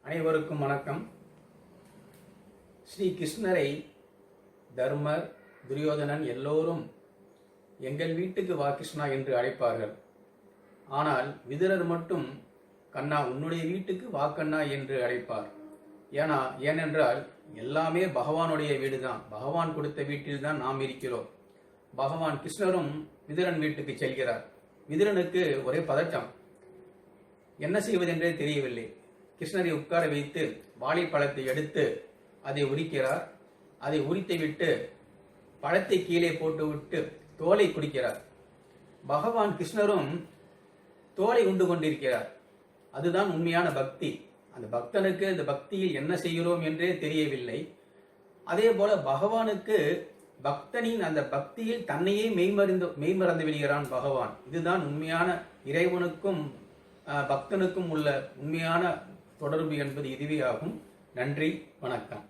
அனைவருக்கும் வணக்கம். ஸ்ரீ கிருஷ்ணரை தர்மர், துரியோதனன் எல்லோரும் எங்கள் வீட்டுக்கு வா கிருஷ்ணா என்று அழைப்பார்கள். ஆனால் விதுரர் மட்டும் கண்ணா உன்னுடைய வீட்டுக்கு வா கண்ணா என்று அழைப்பார். ஏனென்றால் எல்லாமே பகவானுடைய வீடுதான், பகவான் கொடுத்த வீட்டில்தான் நாம் இருக்கிறோம். பகவான் கிருஷ்ணரும் விதுரன் வீட்டுக்கு செல்கிறார். விதுரனுக்கு ஒரே பதட்டம், என்ன செய்வதென்றே தெரியவில்லை. கிருஷ்ணரை உட்கார வைத்து வாழைப்பழத்தை எடுத்து அதை உரிக்கிறார். அதை உரித்துவிட்டு பழத்தை கீழே போட்டுவிட்டு தோலை குடிக்கிறார். பகவான் கிருஷ்ணரும் தோலை உண்டு கொண்டிருக்கிறார். அதுதான் உண்மையான பக்தி. அந்த பக்தனுக்கு அந்த பக்தியில் என்ன செய்கிறோம் என்றே தெரியவில்லை. அதே போல பகவானுக்கு பக்தனின் அந்த பக்தியில் தன்னையே மெய்மறந்து விடுகிறான் பகவான். இதுதான் உண்மையான இறைவனுக்கும் பக்தனுக்கும் உள்ள உண்மையான தொடர்பு என்பது இதுவே ஆகும். நன்றி, வணக்கம்.